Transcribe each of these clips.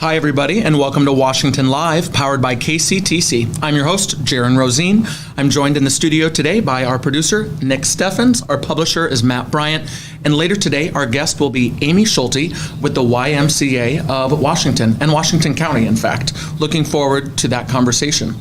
Hi, everybody, and welcome to Washington Live, powered by KCTC. I'm your host, Jaron Rosine. I'm joined in the studio today by our producer, Nick Steffens. Our publisher is Matt Bryant. And later today, our guest will be Amy Schulte with the YMCA of Washington, and Washington County, in fact. Looking forward to that conversation.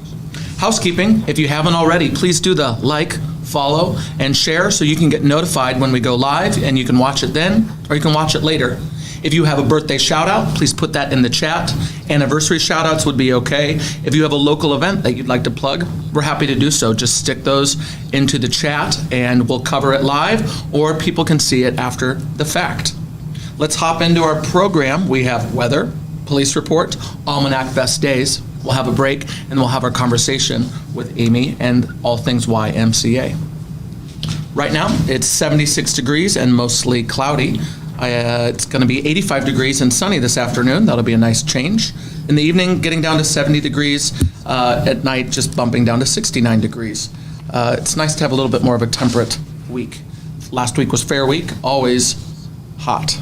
Housekeeping, if you haven't already, please do the like, follow, and share so you can get notified when we go live, and you can watch it then, or you can watch it later. If you have a birthday shout out, please put that in the chat. Anniversary shout outs would be okay. If you have a local event that you'd like to plug, we're happy to do so. Just stick those into the chat and we'll cover it live, or people can see it after the fact. Let's hop into our program. We have weather, police report, almanac best days. We'll have a break and we'll have our conversation with Amy and all things YMCA. Right now, it's 76 degrees and mostly cloudy. It's going to be 85 degrees and sunny this afternoon. That'll be a nice change. In the evening, getting down to 70 degrees. At night, just bumping down to 69 degrees. It's nice to have a little bit more of a temperate week. Last week was fair week, always hot.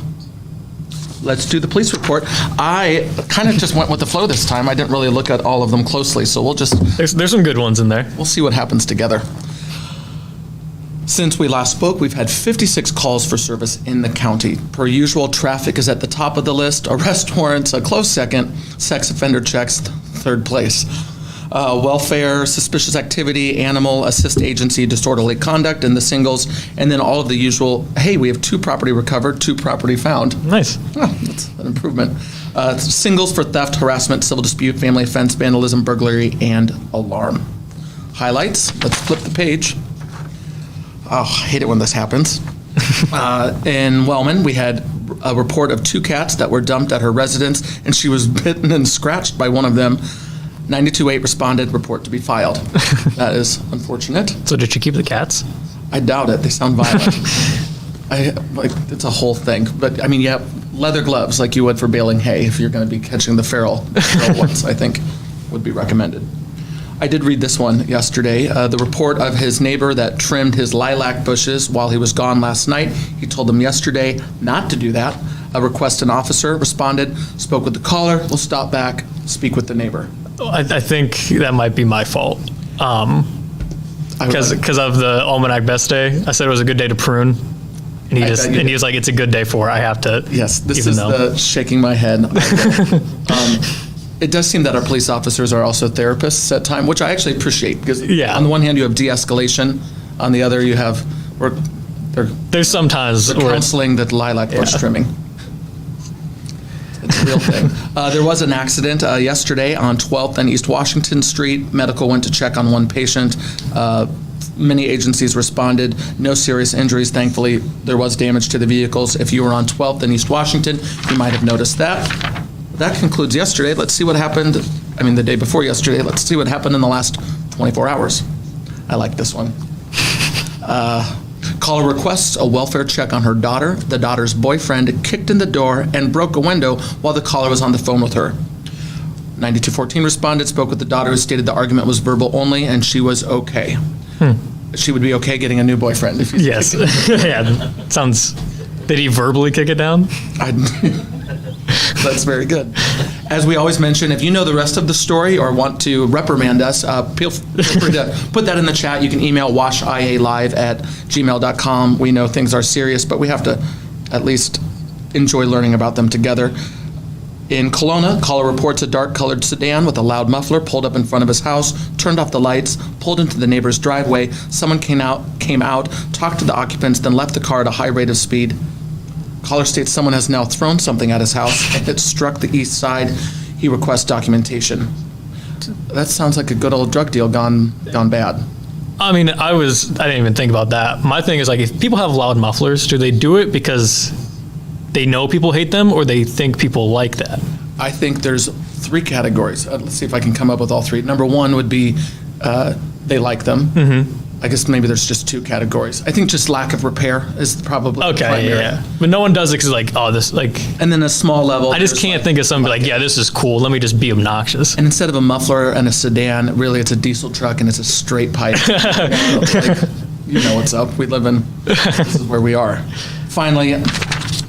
Let's do the police report. I kind of just went with the flow this time. I didn't really look at all of them closely, so we'll just... There's some good ones in there. We'll see what happens together. Since we last spoke, we've had 56 calls for service in the county. Per usual, traffic is at the top of the list. Arrest warrants, a close second. Sex offender checks, third place. Welfare, suspicious activity, animal assist agency, disorderly conduct, and the singles. And then all of the usual, hey, we have 2 property recovered, 2 property found. Nice. Oh, that's an improvement. Singles for theft, harassment, civil dispute, family offense, vandalism, burglary, and alarm. Highlights, let's flip the page. Oh, I hate it when this happens. In Wellman, we had a report of 2 cats that were dumped at her residence, and she was bitten and scratched by one of them. 928 responded, report to be filed. That is unfortunate. So did you keep the cats? I doubt it. They sound violent. It's a whole thing. But, I mean, yeah, leather gloves like you would for baling hay if you're going to be catching the feral ones, I think, would be recommended. I did read this one yesterday. The report of his neighbor that trimmed his lilac bushes while he was gone last night. He told them yesterday not to do that. A requested officer responded, spoke with the caller, will stop back, speak with the neighbor. I think that might be my fault. Because of the Almanac Best Day, I said it was a good day to prune. And he was like, it's a good day for it. I have to. Yes, this is the shaking my head. It does seem that our police officers are also therapists at times, which I actually appreciate, because on the one hand you have de-escalation, on the other you have there's sometimes they're counseling the lilac bush trimming. It's a real thing. There was an accident yesterday on 12th and East Washington Street. Medical went to check on one patient. Many agencies responded. No serious injuries. Thankfully, there was damage to the vehicles. If you were on 12th and East Washington, you might have noticed that. That concludes yesterday. Let's see what happened, the day before yesterday. Let's see what happened in the last 24 hours. I like this one. Caller requests a welfare check on her daughter. The daughter's boyfriend kicked in the door and broke a window while the caller was on the phone with her. 9214 responded, spoke with the daughter, who stated the argument was verbal only and she was okay. She would be okay getting a new boyfriend. If yes. Yeah, sounds... Did he verbally kick it down? That's very good. As we always mention, if you know the rest of the story or want to reprimand us, feel free to put that in the chat. You can email washialive@gmail.com. We know things are serious, but we have to at least enjoy learning about them together. In Kelowna, caller reports a dark-colored sedan with a loud muffler pulled up in front of his house, turned off the lights, pulled into the neighbor's driveway. Someone came out, talked to the occupants, then left the car at a high rate of speed. Caller states someone has now thrown something at his house and it struck the east side. He requests documentation. That sounds like a good old drug deal gone bad. I didn't even think about that. My thing is, like, if people have loud mufflers, do they do it because they know people hate them or they think people like that? I think there's 3 categories. Let's see if I can come up with all 3. Number 1 would be they like them. Mm-hmm. I guess maybe there's just 2 categories. I think just lack of repair is probably primary. Yeah. But no one does it because this, And then a small level. I just can't think of something this is cool. Let me just be obnoxious. And instead of a muffler and a sedan, really it's a diesel truck and it's a straight pipe. You know what's up. This is where we are. Finally,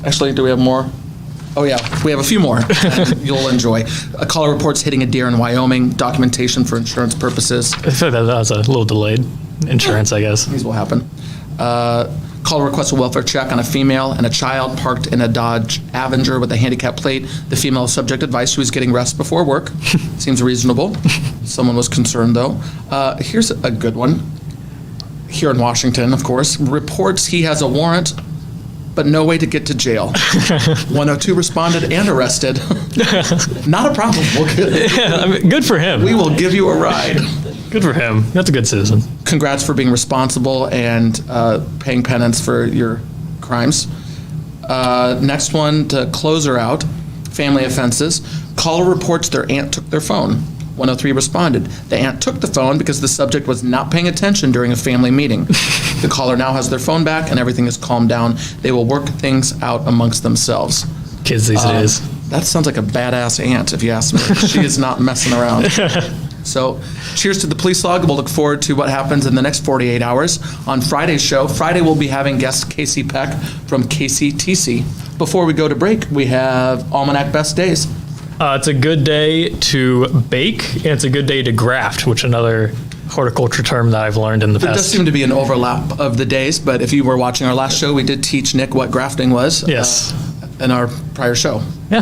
actually, do we have more? Oh, yeah. We have a few more you'll enjoy. A caller reports hitting a deer in Wyoming, documentation for insurance purposes. I feel like that was a little delayed. Insurance, I guess. These will happen. Caller requests a welfare check on a female and a child parked in a Dodge Avenger with a handicap plate. The female subject advised she was getting rest before work. Seems reasonable. Someone was concerned, though. Here's a good one. Here in Washington, of course, reports he has a warrant, but no way to get to jail. 102 responded and arrested. Not a problem. Good for him. We will give you a ride. Good for him. That's a good citizen. Congrats for being responsible and paying penance for your crimes. Next one, to close her out, family offenses. Caller reports their aunt took their phone. 103 responded. The aunt took the phone because the subject was not paying attention during a family meeting. The caller now has their phone back and everything is calmed down. They will work things out amongst themselves. Kids these days. That sounds like a badass aunt, if you ask me. She is not messing around. So, cheers to the police log. We'll look forward to what happens in the next 48 hours. On Friday's show, Friday we'll be having guest Casey Peck from KCTC. Before we go to break, we have Almanac Best Days. It's a good day to bake, and it's a good day to graft, which is another horticulture term that I've learned in the There past. does seem to be an overlap of the days, but if you were watching our last show, we did teach Nick what grafting was. Yes. In our prior show. Yeah.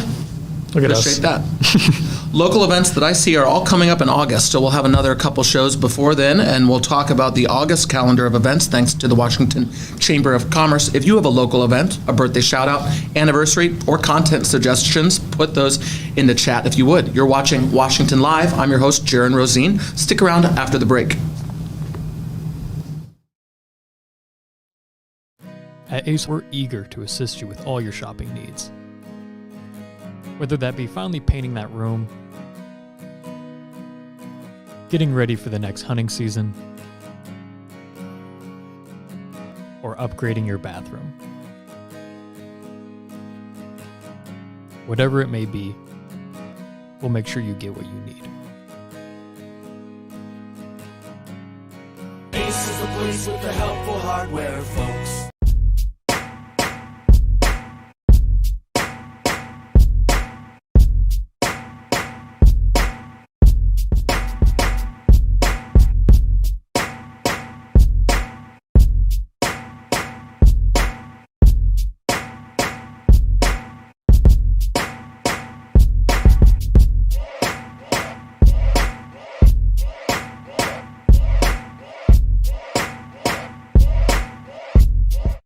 Look at us. Appreciate that. Local events that I see are all coming up in August, so we'll have another couple shows before then, and we'll talk about the August calendar of events thanks to the Washington Chamber of Commerce. If you have a local event, a birthday shout-out, anniversary, or content suggestions, put those in the chat if you would. You're watching Washington Live. I'm your host, Jaron Rosine. Stick around after the break. At Ace, we're eager to assist you with all your shopping needs. Whether that be finally painting that room, getting ready for the next hunting season, or upgrading your bathroom. Whatever it may be, we'll make sure you get what you need. Ace is the place with the helpful hardware, folks.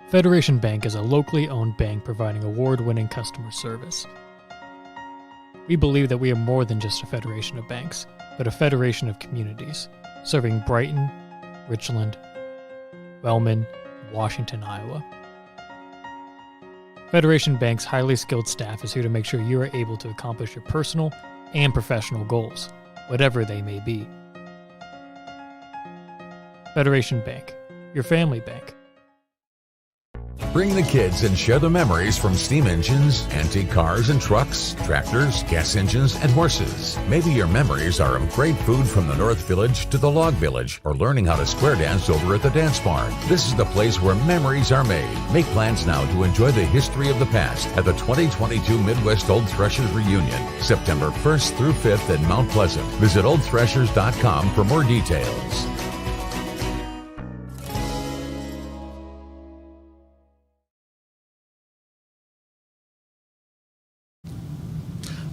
Federation Bank is a locally owned bank providing award-winning customer service. We believe that we are more than just a federation of banks, but a federation of communities, serving Brighton, Richland, Wellman, and Washington, Iowa. Federation Bank's highly skilled staff is here to make sure you are able to accomplish your personal and professional goals, whatever they may be. Federation Bank, your family bank. Bring the kids and share the memories from steam engines, antique cars and trucks, tractors, gas engines, and horses. Maybe your memories are of great food from the North Village to the Log Village, or learning how to square dance over at the Dance Barn. This is the place where memories are made. Make plans now to enjoy the history of the past at the 2022 Midwest Old Threshers Reunion, September 1st through 5th in Mount Pleasant. Visit oldthreshers.com for more details.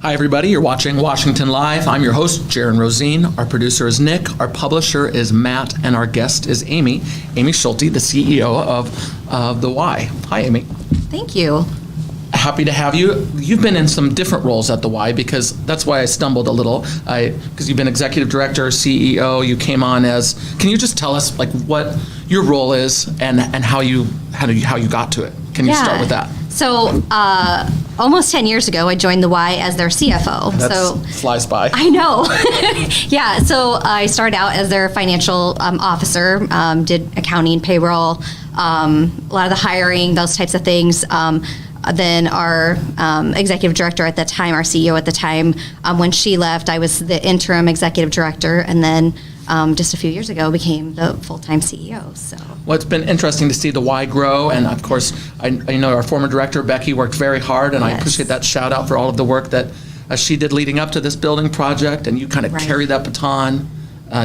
Hi, everybody. You're watching Washington Live. I'm your host, Jaron Rosine. Our producer is Nick. Our publisher is Matt. And our guest is Amy Schulte, the CEO of The Y. Hi, Amy. Thank you. Happy to have you. You've been in some different roles at The Y, because that's why I stumbled a little. Because you've been executive director, CEO. You came on as. Can you just tell us like what your role is and how you got to it? Can you start with that? So almost 10 years ago, I joined the Y as their CFO. That flies by. I know. Yeah. So I started out as their financial officer, did accounting, payroll, a lot of the hiring, those types of things. Then our executive director at the time, our CEO at the time, when she left, I was the interim executive director. And then just a few years ago became the full-time CEO. So. Well, it's been interesting to see the Y grow, and of course, I know our former director, Becky, worked very hard, and I Yes. appreciate that shout out for all of the work that she did leading up to this building project, and you kind of Right. carry that baton.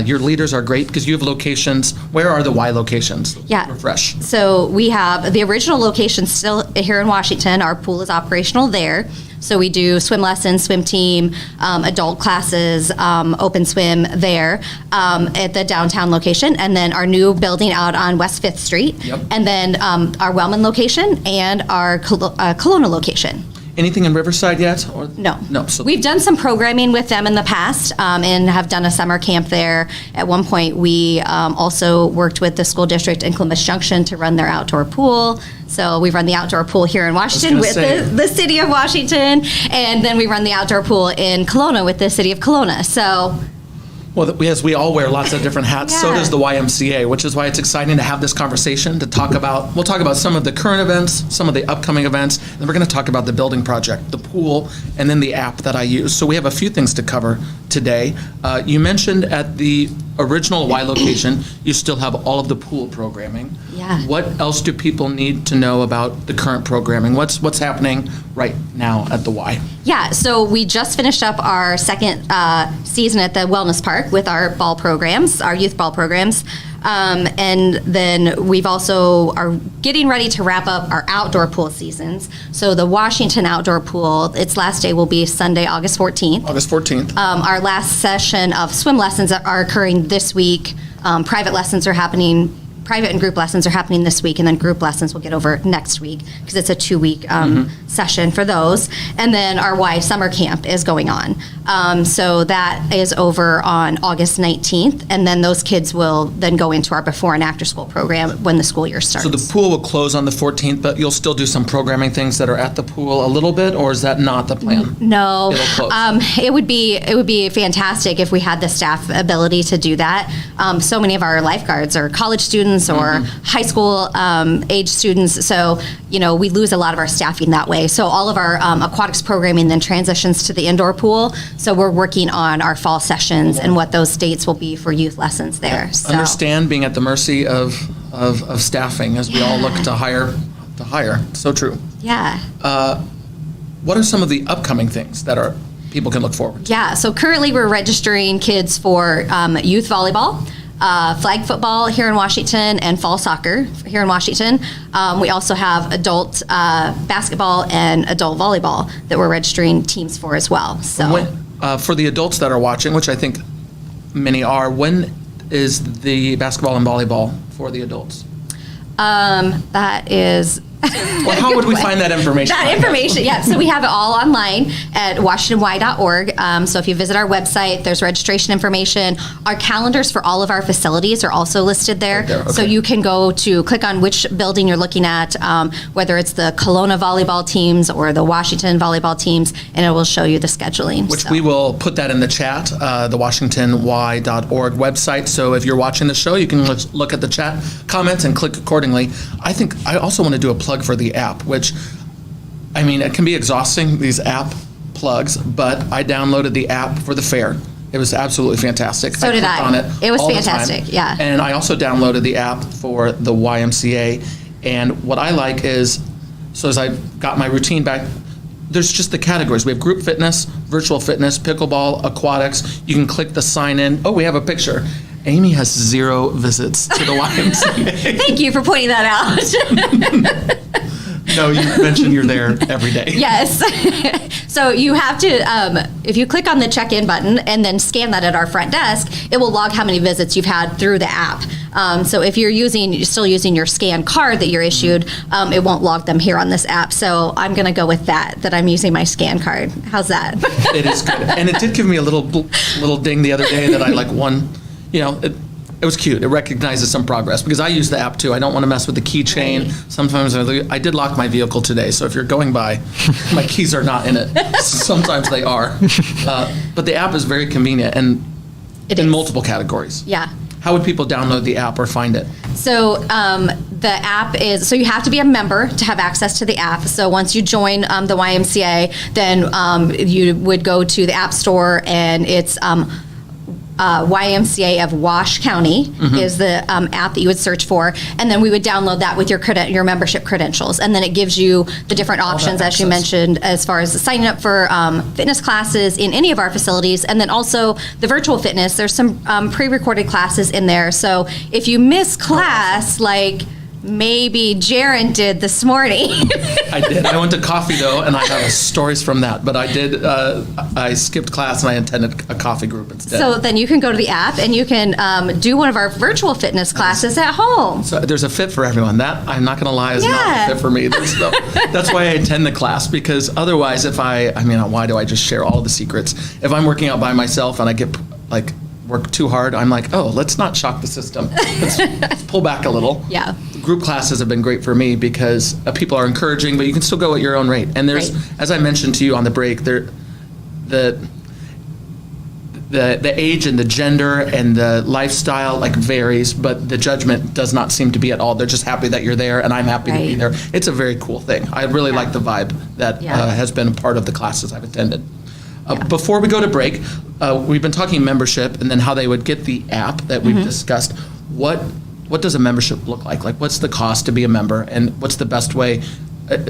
Your leaders are great because you have locations. Where are the Y locations? Yeah. Refresh. So we have the original location still here in Washington. Our pool is operational there. So we do swim lessons, swim team, adult classes, open swim there at the downtown location. And then our new building out on West 5th Street. Yep. And then our Wellman location and our Kelowna location. Anything in Riverside yet? Or? No. No. So We've done some programming with them in the past and have done a summer camp there. At one point, we also worked with the school district in Columbus Junction to run their outdoor pool. So we run the outdoor pool here in Washington with the city of Washington, and then we run the outdoor pool in Kelowna with the city of Kelowna. So. Well, yes, we all wear lots of different hats. So Yeah. does the YMCA, which is why it's exciting to have this conversation to talk about. We'll talk about some of the current events, some of the upcoming events, and we're going to talk about the building project, the pool, and then the app that I use. So we have a few things to cover today. You mentioned at the original Y location, you still have all of the pool programming. Yeah. What else do people need to know about the current programming? What's happening right now at the Y? Yeah, so we just finished up our second season at the Wellness Park with our ball programs, our youth ball programs. And then we've also are getting ready to wrap up our outdoor pool seasons. So the Washington outdoor pool, its last day will be Sunday, August 14th. August 14th. Our last session of swim lessons are occurring this week. Private lessons are happening. Private and group lessons are happening this week, and then group lessons will get over next week because it's a 2-week session for those. And then our Y summer camp is going on. So that is over on August 19th, and then those kids will then go into our before and after school program when the school year starts. So the pool will close on the 14th, but you'll still do some programming things that are at the pool a little bit, or is that not the plan? No, It'll close. it would be fantastic if we had the staff ability to do that. So many of our lifeguards are college students or high school age students, so we lose a lot of our staffing that way. So all of our aquatics programming then transitions to the indoor pool. So we're working on our fall sessions and what those dates will be for youth lessons there. So. Understand being at the mercy of staffing as we all look to hire. So true. Yeah. What are some of the upcoming things that people can look forward to? Yeah, so currently we're registering kids for youth volleyball, flag football here in Washington, and fall soccer here in Washington. We also have adult basketball and adult volleyball that we're registering teams for as well. So For the adults that are watching, which I think many are, when is the basketball and volleyball for the adults? that is. Well, how would we find that information? That information, yeah. So we have it all online at washingtony.org. So if you visit our website, there's registration information. Our calendars for all of our facilities are also listed there. Right there, okay. So you can go to click on which building you're looking at, whether it's the Kelowna volleyball teams or the Washington volleyball teams, and it will show you the scheduling. Which So. we will put that in the chat, the WashingtonY.org website. So if you're watching the show, you can look at the chat comments and click accordingly. I also want to do a plug for the app, which, it can be exhausting, these app plugs, but I downloaded the app for the fair. It was absolutely fantastic. So did clicked I. on it It was all the time. fantastic, yeah. And I also downloaded the app for the YMCA. And what I like is, so as I got my routine back, there's just the categories. We have group fitness, virtual fitness, pickleball, aquatics. You can click the sign in. Oh, we have a picture. Amy has 0 visits to the YMCA. Thank you for pointing that out. No, you mentioned you're there every day. Yes. So you have to, if you click on the check-in button and then scan that at our front desk, it will log how many visits you've had through the app. So if you're still using your scan card that you're issued, it won't log them here on this app. So I'm going to go with that I'm using my scan card. How's that? It is good. And it did give me a little ding the other day that I won. It was cute. It recognizes some progress because I use the app too. I don't want to mess with the keychain. Right. Sometimes I did lock my vehicle today, so if you're going by, my keys are not in it. Sometimes they are. But the app is very convenient and It in is. multiple categories. Yeah. How would people download the app or find it? So the app is, so you have to be a member to have access to the app. So once you join the YMCA, then you would go to the App Store, and it's YMCA of Wash County is the app that you would search for, and then we would download that with your membership credentials, and then it gives you the different options, as you mentioned, as far as signing up for fitness classes in any of our facilities, and then also the virtual fitness. There's some pre-recorded classes in there, so if you miss class, like maybe Jaron did this morning. I did. I went to coffee though, and I have stories from that. But I did. I skipped class and I attended a coffee group instead. So then you can go to the app and you can do one of our virtual fitness classes at home. So there's a fit for everyone. That, I'm not going to lie, is not a fit for me. That's why I attend the class, because otherwise, why do I just share all the secrets? If I'm working out by myself and I get work too hard, I'm like, oh, let's not shock the system. Let's pull back a little. Yeah. Group classes have been great for me because people are encouraging, but you can still go at your own rate. And there's, as I mentioned to you on the break, the age and the gender and the lifestyle varies, but the judgment does not seem to be at all. They're just happy that you're there, and I'm happy to be there. It's a very cool thing. I really like the vibe that has been a part of the classes I've attended. Before we go to break, we've been talking membership and then how they would get the app that we've discussed. What does a membership look like? What's the cost to be a member, and what's the best way?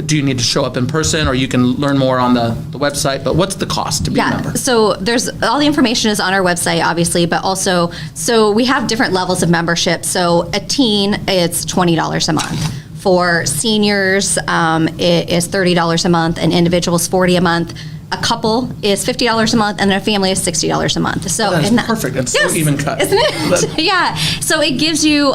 Do you need to show up in person, or you can learn more on the website? But what's the cost to be a member? So there's all the information is on our website, obviously, but also, so we have different levels of membership. So a teen, it's $20 a month. For seniors, it is $30 a month, and individuals $40 a month. A couple is $50 a month, and a family is $60 a month. So that's perfect. It's so even cut, isn't it? Yeah. So it gives you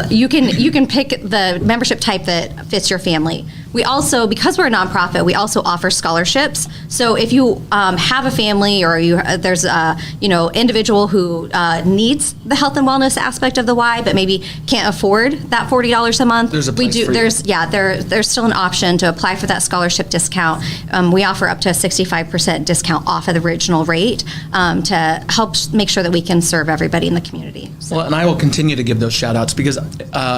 you can pick the membership type that fits your family. We also, because we're a nonprofit, we also offer scholarships. So if you have a family, or there's a individual who needs the health and wellness aspect of the Y, but maybe can't afford that $40 a month, there's a place for you. There's still an option to apply for that scholarship discount. We offer up to a 65% discount off of the original rate to help make sure that we can serve everybody in the community. So. Well, and I will continue to give those shout outs because,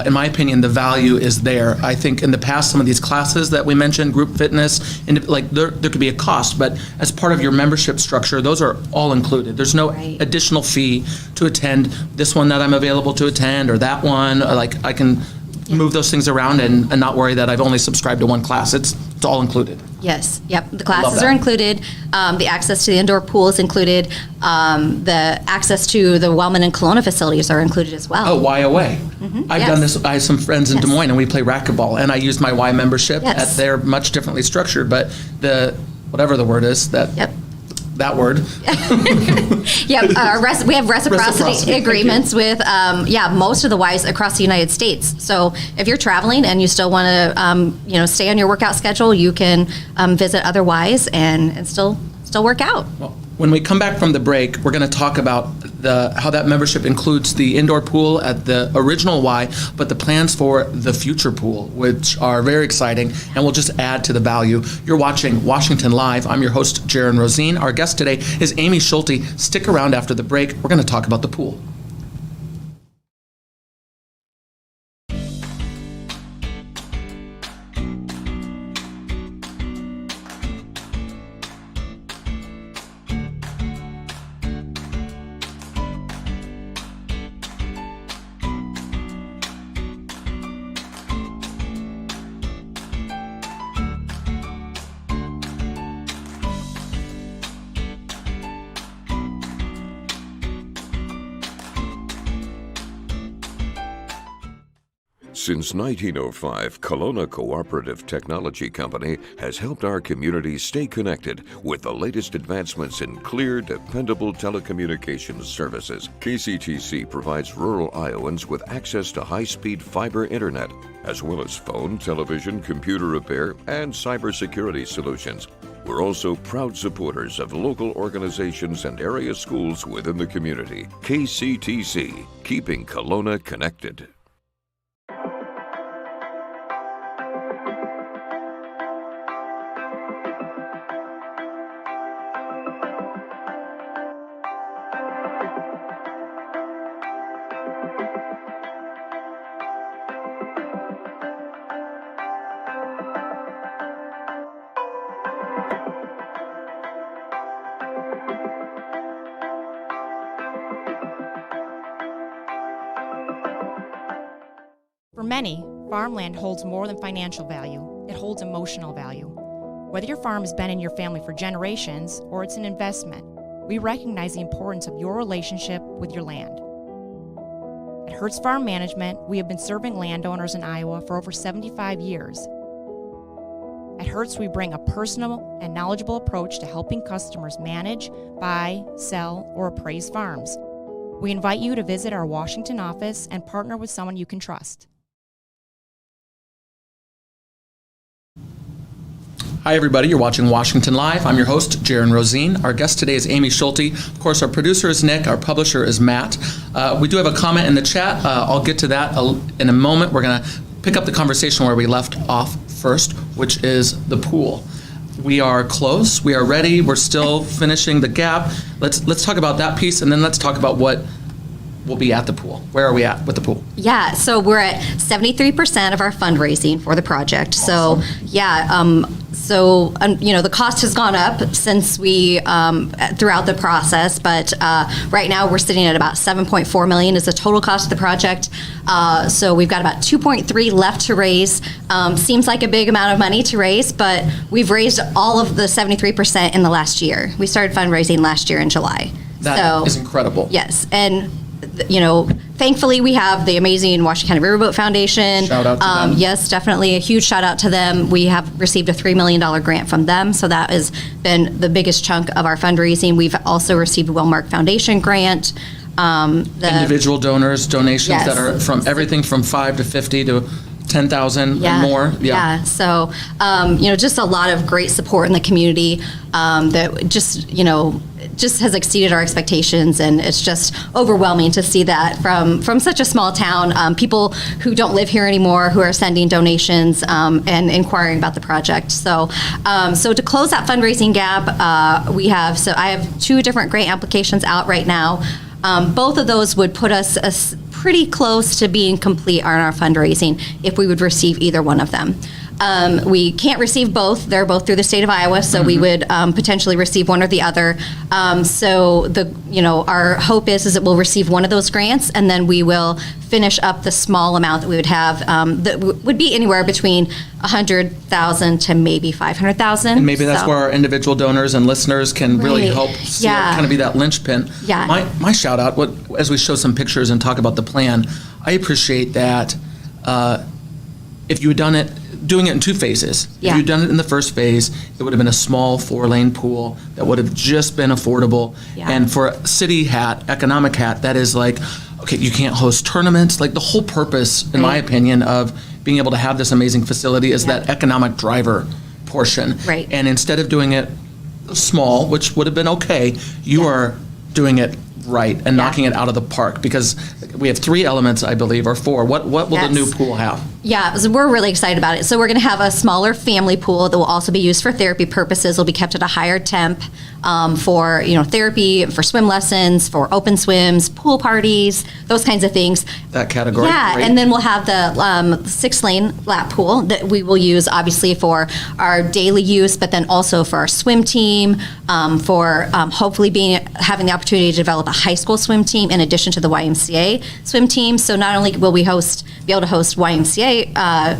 in my opinion, the value is there. I think in the past, some of these classes that we mentioned, group fitness, and there could be a cost, but as part of your membership structure, those are all included. There's no additional fee to attend this one that I'm available to attend, or that one. I can move those things around and not worry that I've only subscribed to one class. It's all included. Yes. Yep. The classes are included. The access to the indoor pool is included. The access to the Wellman and Kelowna facilities are included as well. Oh, Y away. I've done this. I have some friends in Des Moines, and we play racquetball, and I used my Y membership. They're much differently structured, but whatever the word is, that word. We have reciprocity agreements with most of the Ys across the United States. So if you're traveling and you still want to stay on your workout schedule, you can visit other Ys and still work out. Well, when we come back from the break, we're going to talk about how that membership includes the indoor pool at the original Y, but the plans for the future pool, which are very exciting and will just add to the value. You're watching Washington Live. I'm your host, Jaron Rosine. Our guest today is Amy Schulte. Stick around after the break. We're going to talk about the pool. Since 1905, Kelowna Cooperative Technology Company has helped our community stay connected with the latest advancements in clear, dependable telecommunications services. KCTC provides rural Iowans with access to high-speed fiber internet, as well as phone, television, computer repair, and cybersecurity solutions. We're also proud supporters of local organizations and area schools within the community. KCTC, keeping Kelowna connected. For many, farmland holds more than financial value. It holds emotional value. Whether your farm has been in your family for generations or it's an investment, we recognize the importance of your relationship with your land. At Hertz Farm Management, we have been serving landowners in Iowa for over 75 years. At Hertz, we bring a personal and knowledgeable approach to helping customers manage, buy, sell, or appraise farms. We invite you to visit our Washington office and partner with someone you can trust. Hi, everybody. You're watching Washington Live. I'm your host, Jaron Rosine. Our guest today is Amy Schulte. Of course, our producer is Nick. Our publisher is Matt. We do have a comment in the chat. I'll get to that in a moment. We're going to pick up the conversation where we left off first, which is the pool. We are close. We are ready. We're still finishing the gap. Let's talk about that piece, and then let's talk about what will be at the pool. Where are we at with the pool? Yeah, so we're at 73% of our fundraising for the project. Awesome. The cost has gone up since we throughout the process, but right now we're sitting at about $7.4 million is the total cost of the project. So we've got about 2.3 left to raise. Seems like a big amount of money to raise, but we've raised all of the 73% in the last year. We started fundraising last year in July. That is incredible. Yes, and thankfully we have the amazing Washington County Riverboat Foundation. Shout out to them. Yes, definitely a huge shout out to them. We have received a $3 million grant from them, so that has been the biggest chunk of our fundraising. We've also received a Wellmark Foundation grant. Individual donations Yes. that are from everything from 5 to 50 to 10,000 and more. Yeah. So, just a lot of great support in the community that just has exceeded our expectations, and it's just overwhelming to see that from such a small town, people who don't live here anymore who are sending donations and inquiring about the project. So to close that fundraising gap, I have 2 different grant applications out right now. Both of those would put us pretty close to being complete on our fundraising if we would receive either one of them. We can't receive both. They're both through the state of Iowa, so we would potentially receive one or the other. Our hope is that we'll receive one of those grants, and then we will finish up the small amount that we would have that would be anywhere between $100,000 to maybe $500,000. And maybe that's where our individual donors and listeners can really help kind of be that linchpin. Yeah. My shout out, as we show some pictures and talk about the plan, I appreciate that if you had doing it in 2 phases. Yeah. If you'd done it in the first phase, it would have been a small 4-lane pool that would have just been affordable. Yeah. And for a city hat, economic hat, that is like, okay, you can't host tournaments. Like the whole purpose, in my opinion, of being able to have this amazing facility is that economic driver portion. Right. And instead of doing it small, which would have been okay, you are doing it right and knocking it out of the park, because we have 3 elements, I believe, or 4. What will the new pool have? Yeah, so we're really excited about it. So we're going to have a smaller family pool that will also be used for therapy purposes. It'll be kept at a higher temp for therapy, for swim lessons, for open swims, pool parties, those kinds of things. That category. Yeah, great. and then we'll have the 6-lane lap pool that we will use obviously for our daily use, but then also for our swim team, for hopefully having the opportunity to develop a high school swim team in addition to the YMCA swim team. So not only will we be able to host YMCA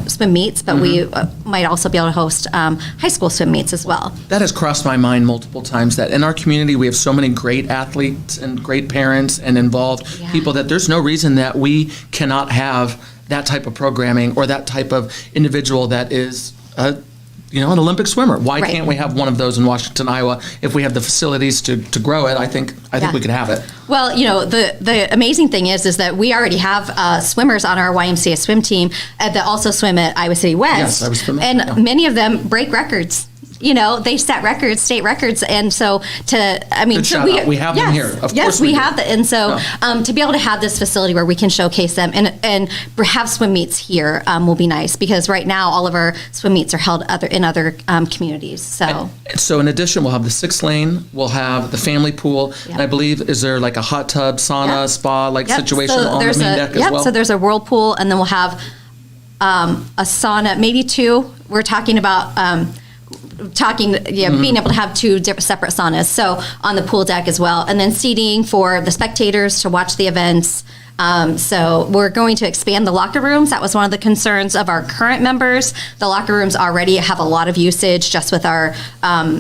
swim meets, but we might also be able to host high school swim meets as well. That has crossed my mind multiple times, that in our community we have so many great athletes and great parents and involved people that there's no reason that we cannot have that type of programming or that type of individual that is an Olympic swimmer. Why can't we have one of those in Washington, Iowa? If we have the facilities to grow it, I think we could have it. Well, the amazing thing is that we already have swimmers on our YMCA swim team that also swim at Iowa City West. Yes, I was familiar. And many of them break records. They set records, state records, and so Good shout out. We have them here. Of course we do. have them, and so to be able to have this facility where we can showcase them and have swim meets here will be nice, because right now all of our swim meets are held in other communities. So in addition, we'll have the 6-lane, we'll have the family pool, and I believe, is there like a hot tub, sauna, spa situation on the main deck as well? So there's a whirlpool, and then we'll have a sauna, maybe 2. We're talking about being able to have 2 separate saunas, so on the pool deck as well, and then seating for the spectators to watch the events, So we're going to expand the locker rooms. That was one of the concerns of our current members. The locker rooms already have a lot of usage just with our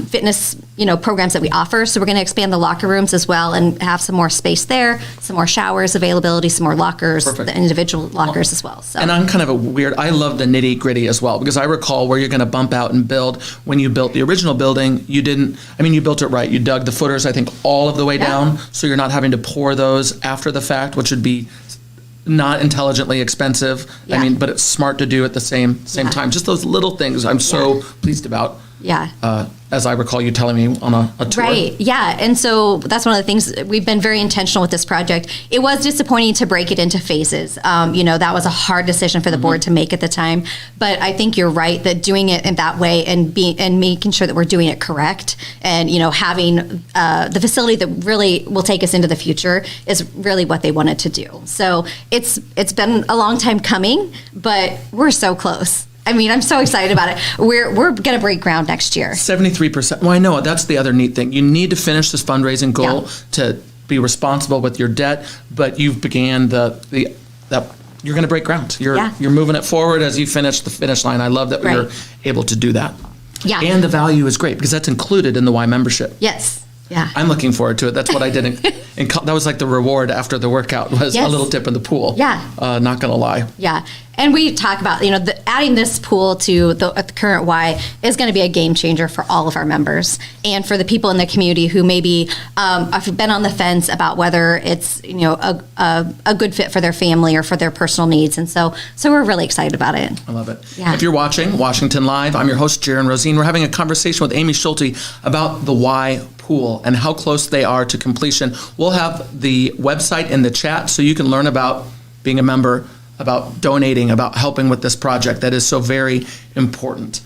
fitness, programs that we offer. So we're going to expand the locker rooms as well and have some more space there, some more showers availability, some more lockers, Perfect. the individual lockers as well. So. And I'm kind of I love the nitty gritty as well, because I recall where you're going to bump out and build. When you built the original building, you built it right. You dug the footers, I think, all of the way down, so you're not having to pour those after the fact, which would be not intelligently expensive. Yeah. But it's smart to do at the same time. Just those little things I'm so pleased about. Yeah. As I recall you telling me on a tour. Right, yeah. And so that's one of the things, we've been very intentional with this project. It was disappointing to break it into phases. That was a hard decision for the board to make at the time. But I think you're right that doing it in that way and making sure that we're doing it correct and, having the facility that really will take us into the future is really what they wanted to do. So it's been a long time coming, but we're so close. I'm so excited about it. We're going to break ground next year. 73%. Well, I know that's the other neat thing. You need to finish this fundraising goal to be responsible with your debt, but you've began you're going to break ground. You're moving it forward as you finish the finish line. I love that you're able to do that. Yeah. And the value is great because that's included in the Y membership. Yes. Yeah. I'm looking forward to it. That's what I did. That was like the reward after the workout was a little dip in the pool. Yeah. Not going to lie. Yeah. And we talk about, adding this pool to the current Y is going to be a game changer for all of our members and for the people in the community who maybe have been on the fence about whether it's, a good fit for their family or for their personal needs. And so we're really excited about it. I love it. Yeah. If you're watching Washington Live, I'm your host, Jaron Rosine. We're having a conversation with Amy Schulte about the Y pool and how close they are to completion. We'll have the website in the chat so you can learn about being a member, about donating, about helping with this project that is so very important.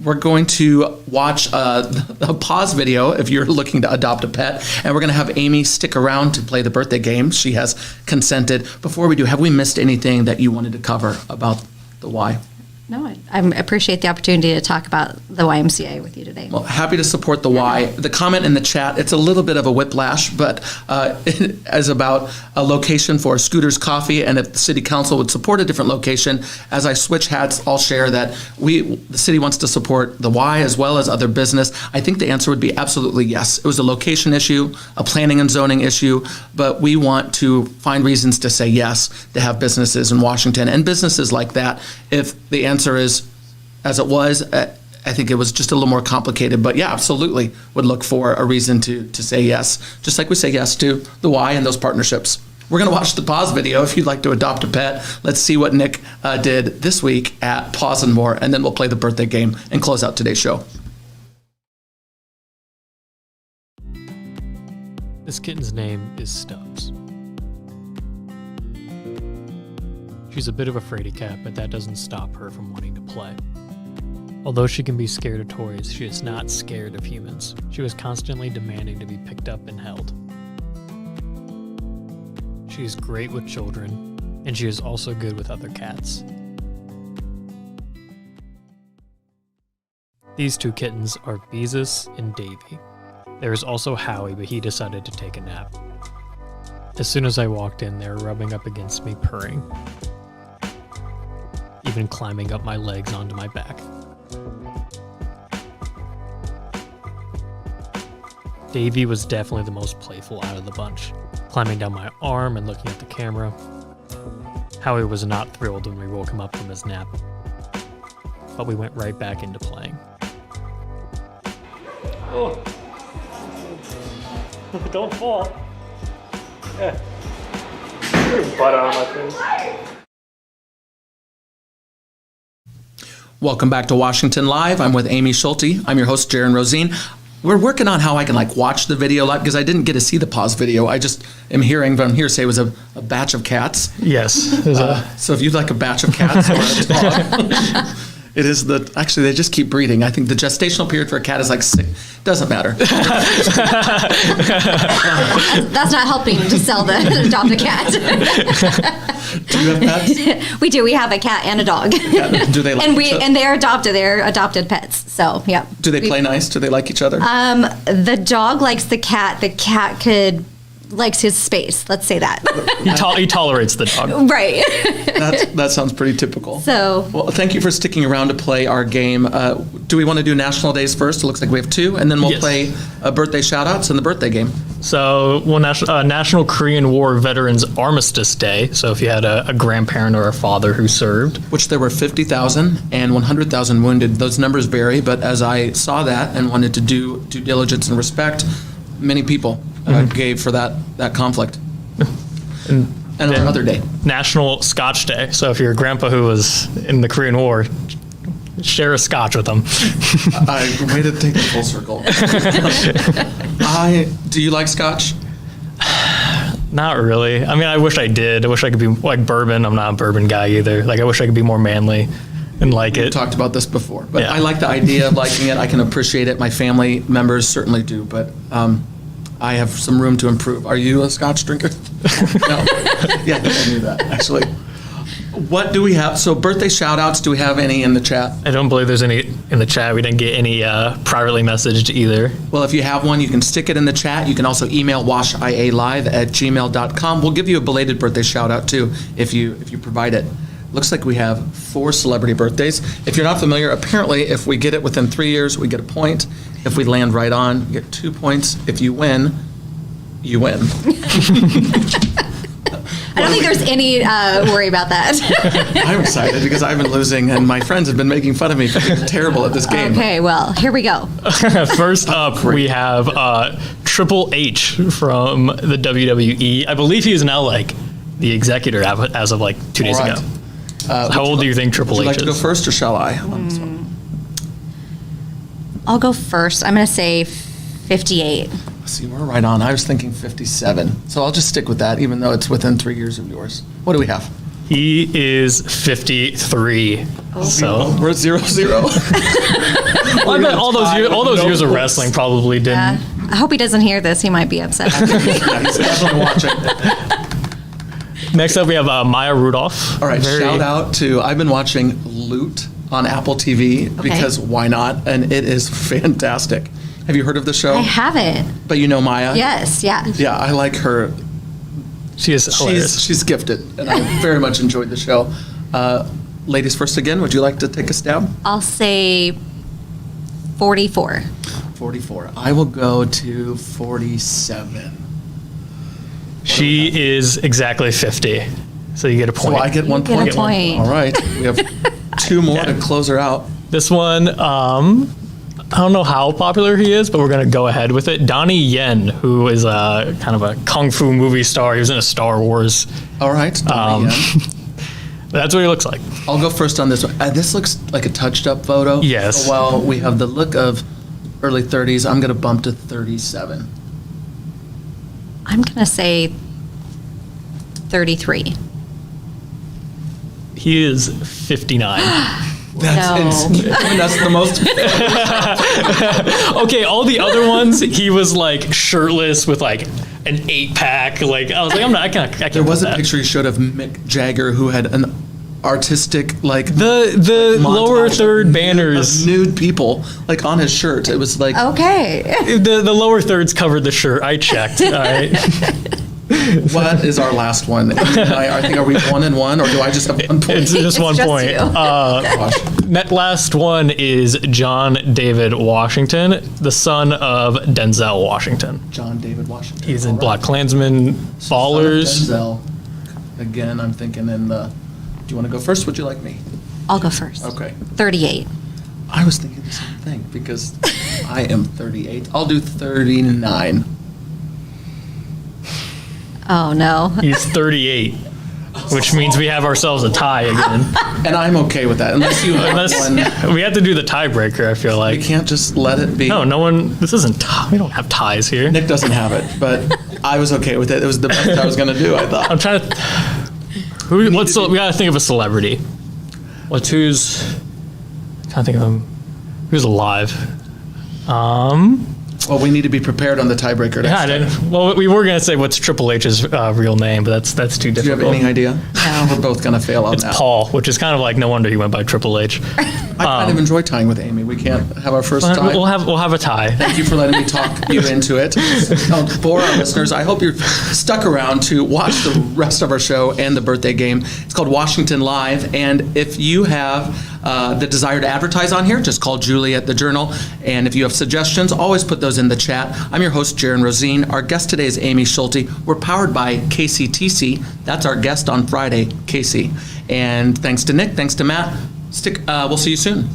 We're going to watch a pause video if you're looking to adopt a pet, and we're going to have Amy stick around to play the birthday game. She has consented. Before we do, have we missed anything that you wanted to cover about the Y? No, I appreciate the opportunity to talk about the YMCA with you today. Well, happy to support the Y. The comment in the chat, it's a little bit of a whiplash, but as about a location for Scooter's Coffee, and if the city council would support a different location. As I switch hats, I'll share that the city wants to support the Y as well as other business. I think the answer would be absolutely yes. It was a location issue, a planning and zoning issue, but we want to find reasons to say yes to have businesses in Washington and businesses like that. If the answer is as it was, I think it was just a little more complicated, but yeah, absolutely would look for a reason to say yes, just like we say yes to the Y and those partnerships. We're going to watch the pause video if you'd like to adopt a pet. Let's see what Nick did this week at Pause and More, and then we'll play the birthday game and close out today's show. This kitten's name is Stubbs. She's a bit of a fraidy cat, but that doesn't stop her from wanting to play. Although she can be scared of toys, she is not scared of humans. She was constantly demanding to be picked up and held. She is great with children, and she is also good with other cats. These two kittens are Beezus and Davy. There is also Howie, but he decided to take a nap. As soon as I walked in, they were rubbing up against me, purring, even climbing up my legs onto my back. Davy was definitely the most playful out of the bunch, climbing down my arm and looking at the camera. Howie was not thrilled when we woke him up from his nap, but we went right back into playing. Oh! Don't fall! Yeah. Your butt out of my face. Welcome back to Washington Live. I'm with Amy Schulte. I'm your host, Jaron Rosine. We're working on how I can watch the video live because I didn't get to see the pause video. I just am hearing from hearsay it was a batch of cats. Yes. So if you'd like a batch of cats or a dog, it is actually they just keep breeding. I think the gestational period for a cat is 6. Doesn't matter. That's not helping to sell the adopt a cat. Do you have pets? We do. We have a cat and a dog. Yeah. Do they like each other? And they're adopted. They're adopted pets. So yeah. Do they play nice? Do they like each other? The dog likes the cat. The cat could likes his space. Let's say that. He tolerates the dog. Right. That sounds pretty typical. So, Well, thank you for sticking around to play our game. Do we want to do national days first? It looks like we have two, and then we'll Yes. play birthday shout-outs and the birthday game. So, National Korean War Veterans Armistice Day. So, if you had a grandparent or a father who served. Which there were 50,000 and 100,000 wounded. Those numbers vary, but as I saw that and wanted to do due diligence and respect, many people gave for that conflict. And another day. National Scotch Day. So, if your grandpa who was in the Korean War, share a scotch with them. Way to take it full circle. Do you like scotch? Not really. I mean, I wish I did. I wish I could be like bourbon. I'm not a bourbon guy either. Like, I wish I could be more manly and like We've it. talked about this before, but Yeah. I like the idea of liking it. I can appreciate it. My family members certainly do, but I have some room to improve. Are you a scotch drinker? No. Yeah, I knew that, actually. What do we have? So birthday shout-outs, do we have any in the chat? I don't believe there's any in the chat. We didn't get any privately messaged either. Well, if you have one, you can stick it in the chat. You can also email washialive@gmail.com. We'll give you a belated birthday shout-out, too, if you provide it. Looks like we have 4 celebrity birthdays. If you're not familiar, apparently, if we get it within 3 years, we get a point. If we land right on, you get 2 points. If you win, you win. I don't think there's any worry about that. I'm excited because I've been losing, and my friends have been making fun of me for being terrible at this game. Okay, well, here we go. First up, we have Triple H from the WWE. I believe he is now like the executor as of like 2 days All right. ago. How old do you think Triple Would you H like to go is? first, or shall I? On this one? I'll go first. I'm going to say 58. See, we're right on. I was thinking 57. So I'll just stick with that, even though it's within 3 years of yours. What do we have? He is 53. So We're at 0-0. I bet all those years of wrestling probably didn't. I hope he doesn't hear this. He might be upset. Yeah, he's definitely watching. Next up, we have Maya Rudolph. All right, shout out to, I've been watching Loot on Apple TV because why not? And it is fantastic. Have you heard of the show? I haven't. But you know Maya? Yes, yeah. Yeah, I like her. She is hilarious. She's gifted, and I very much enjoyed the show. Ladies first again, would you like to take a stab? I'll say 44. 44. I will go to 47. She is exactly 50. So you get a point. So I get 1 get a point. point. All right. We have 2 more to close her out. This one, I don't know how popular he is, but we're going to go ahead with it. Donnie Yen, who is a kind of a kung fu movie star. He was in a Star Wars. All right. Donnie Yen. That's what he looks like. I'll go first on this one. This looks like a touched up photo. Yes. So while we have the look of early 30s, I'm going to bump to 37. I'm going to say 33. He is 59. That's No. that's the most. Okay, all the other ones, he was like shirtless with like an 8-pack. Like, I was like, I can't There was do a that. picture he showed of Mick Jagger who had an artistic like The lower montage third of banners. nude people like on his shirt. It was like Okay. The lower thirds covered the shirt. I checked. All right. what is our last one? I think, are we 1-1 or do I just have 1 point? It's just It's 1 just point. you. Gosh. That last one is John David Washington, the son of Denzel Washington. John David Washington. He's in All right. Black Klansman, Ballers. Son of Denzel. Again, I'm thinking in the. Do you want to go first? Would you like me? I'll go first. Okay. 38. I was thinking the same thing because I am 38. I'll do 39. Oh, no. He's 38, which means we have ourselves a tie again. And I'm okay with that, unless you have Unless one. we have to do the tiebreaker, I feel We like. can't just let it be. No one, this isn't, we don't have ties here. Nick doesn't have it, but I was okay with it. It was the best I was going to do, I thought. I'm trying to, we gotta think of a celebrity. Who's, trying to think of him, who's alive. Well, we need to be prepared on the tiebreaker. Yeah, next I time. didn't. Well, we were gonna say what's Triple H's real name, but that's too Do you have difficult. any idea? No. We're both going to fail on It's that. Paul, which is kind of like no wonder he went by Triple H. I kind of enjoy tying with Amy. We can't have our first tie. We'll have a tie. Thank you for letting me talk you into it. For our listeners, I hope you're stuck around to watch the rest of our show and the birthday game. It's called Washington Live, and if you have the desire to advertise on here, just call Julie at the Journal, and if you have suggestions, always put those in the chat. I'm your host, Jaron Rosine. Our guest today is Amy Schulte. We're powered by KCTC. That's our guest on Friday, Casey. And thanks to Nick, thanks to Matt. We'll see you soon.